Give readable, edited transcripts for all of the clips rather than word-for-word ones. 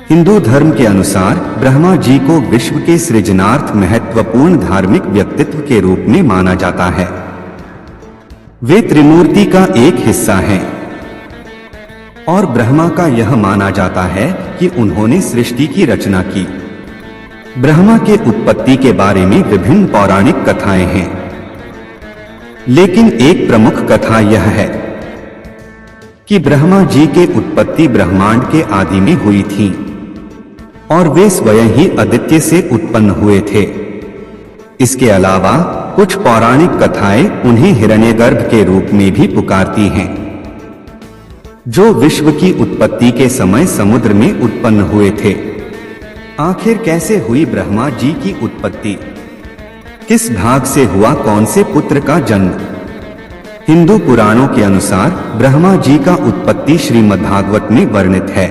हिंदू धर्म के अनुसार ब्रह्मा जी को विश्व के सृजनार्थ महत्वपूर्ण धार्मिक व्यक्तित्व के रूप में माना जाता है। वे त्रिमूर्ति का एक हिस्सा हैं और ब्रह्मा का यह माना जाता है कि उन्होंने सृष्टि की रचना की। ब्रह्मा के उत्पत्ति के बारे में विभिन्न पौराणिक कथाएं हैं, लेकिन एक प्रमुख कथा यह है कि ब्रह्मा जी के उत्पत्ति ब्रह्मांड के आदि में हुई थी और वे स्वयं ही आदित्य से उत्पन्न हुए थे। इसके अलावा कुछ पौराणिक कथाएं उन्हें हिरण्यगर्भ के रूप में भी पुकारती हैं, जो विश्व की उत्पत्ति के समय समुद्र में उत्पन्न हुए थे। आखिर कैसे हुई ब्रह्मा जी की उत्पत्ति? किस भाग से हुआ कौन से पुत्र का जन्म? हिंदू पुराणों के अनुसार ब्रह्मा जी का उत्पत्ति श्रीमद्भागवत में वर्णित है।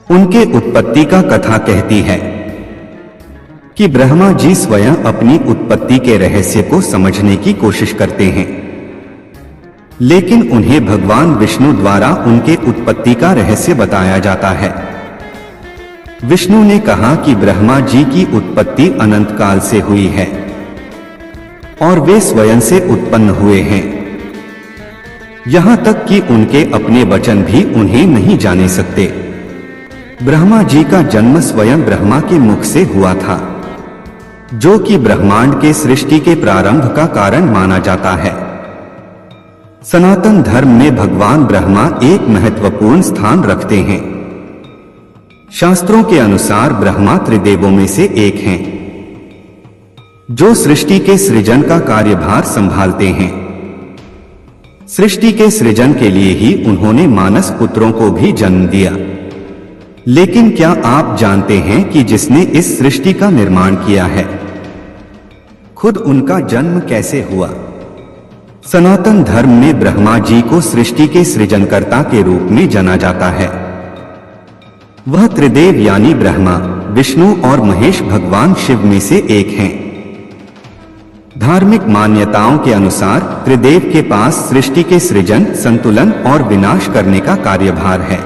उनके उत्पत्ति का कथा कहती है कि ब्रह्मा जी स्वयं अपनी उत्पत्ति के रहस्य को समझने की कोशिश करते हैं, लेकिन उन्हें भगवान विष्णु द्वारा उनके उत्पत्ति का रहस्य बताया जाता है। विष्णु ने कहा कि ब्रह्मा जी की उत्पत्ति अनंत काल से हुई है और वे स्वयं से उत्पन्न हुए हैं, यहां तक कि उनके अपने वचन भी उन्हें नहीं जाने सकते। ब्रह्मा जी का जन्म स्वयं ब्रह्मा के मुख से हुआ था, जो कि ब्रह्मांड के सृष्टि के प्रारंभ का कारण माना जाता है। सनातन धर्म में भगवान ब्रह्मा एक महत्वपूर्ण स्थान रखते हैं। शास्त्रों के अनुसार ब्रह्मा त्रिदेवों में से एक हैं, जो सृष्टि के सृजन का कार्यभार संभालते हैं। सृष्टि के सृजन के लिए ही उन्होंने मानस पुत्रों को भी जन्म दिया। लेकिन क्या आप जानते हैं कि जिसने इस सृष्टि का निर्माण किया है, खुद उनका जन्म कैसे हुआ? सनातन धर्म में ब्रह्मा जी को सृष्टि के सृजनकर्ता के रूप में जाना जाता है। वह त्रिदेव यानी ब्रह्मा, विष्णु और महेश भगवान शिव में से एक हैं। धार्मिक मान्यताओं के अनुसार त्रिदेव के पास सृष्टि के सृजन, संतुलन और विनाश करने का कार्यभार है।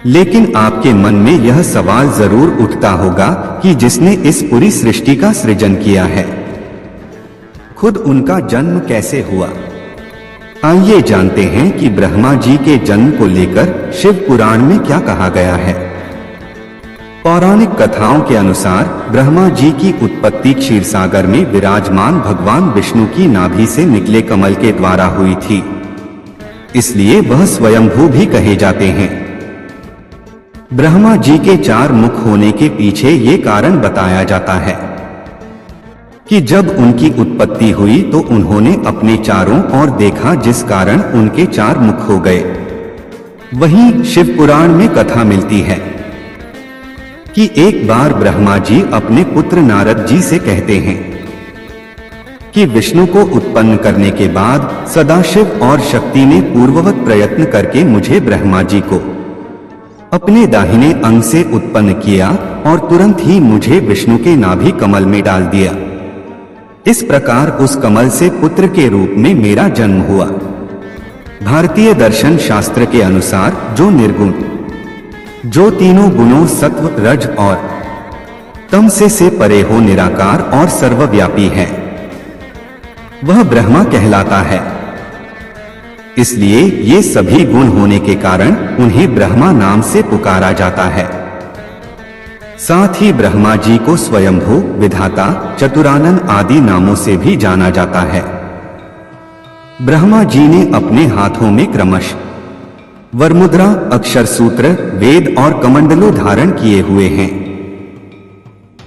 लेकिन आपके मन में यह सवाल जरूर उठता होगा कि जिसने इस पूरी सृष्टि का सृजन किया है, खुद उनका जन्म कैसे हुआ? आइए जानते हैं कि ब्रह्मा जी के जन्म को लेकर शिव पुराण में क्या कहा गया है। पौराणिक कथाओं के अनुसार ब्रह्मा जी की उत्पत्ति क्षीरसागर में विराजमान भगवान विष्णु की नाभि से निकले कमल के द्वारा हुई थी, इसलिए वह स्वयंभू भी कहे जाते हैं। ब्रह्मा जी के 4 मुख होने के पीछे ये कारण बताया जाता है कि जब उनकी उत्पत्ति हुई तो उन्होंने अपने चारों ओर देखा, जिस कारण उनके 4 मुख हो गए। वहीं शिव पुराण में कथा मिलती है कि एक बार ब्रह्मा जी अपने पुत्र नारद जी से कहते हैं कि विष्णु को उत्पन्न करने के बाद सदाशिव और शक्ति ने पूर्ववत प्रयत्न करके मुझे ब्रह्मा जी को अपने दाहिने अंग से उत्पन्न किया और तुरंत ही मुझे विष्णु के नाभि कमल में डाल दिया। इस प्रकार उस कमल से पुत्र के रूप में मेरा जन्म हुआ। भारतीय दर्शन शास्त्र के अनुसार जो निर्गुण, जो तीनों गुणों सत्व, रज और तम से परे हो, निराकार और सर्वव्यापी है, वह ब्रह्मा कहलाता है। इसलिए ये सभी गुण होने के कारण उन्हें ब्रह्मा नाम से पुकारा जाता है। साथ ही ब्रह्मा जी को स्वयंभू, विधाता, चतुरानन आदि नामों से भी जाना जाता है। ब्रह्मा जी ने अपने हाथों में क्रमश वरमुद्रा, अक्षर सूत्र, वेद और कमंडलू धारण किए हुए हैं।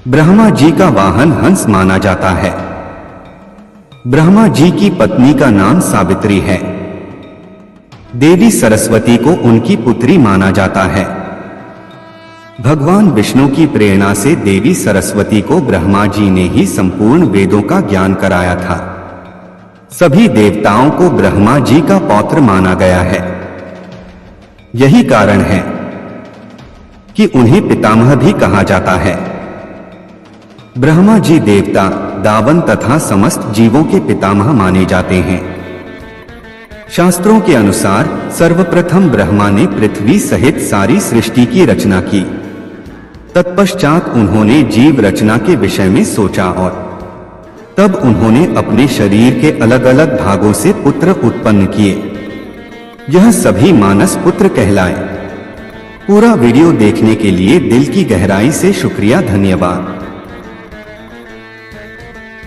ब्रह्मा जी का वाहन हंस माना जाता है। ब्रह्मा जी की पत्नी का नाम सावित्री है। देवी सरस्वती को उनकी पुत्री माना जाता है। भगवान विष्णु की प्रेरणा से देवी सरस्वती को ब्रह्मा जी ने ही संपूर्ण वेदों का ज्ञान कराया था। सभी देवताओं को ब्रह्मा जी का पौत्र माना गया है। यही कारण है कि उन्हें पितामह भी कहा जाता है। ब्रह्मा जी देवता, दावन तथा समस्त जीवों के पितामह माने जाते हैं। शास्त्रों के अनुसार सर्वप्रथम ब्रह्मा ने पृथ्वी सहित सारी सृष्टि की रचना की। तत्पश्चात उन्होंने जीव रचना के विषय में सोचा और तब उन्होंने अपने शरीर के अलग अलग भागों से पुत्र उत्पन्न किए। यह सभी मानस पुत्र कहलाए। पूरा वीडियो देखने के लिए दिल की गहराई से शुक्रिया, धन्यवाद।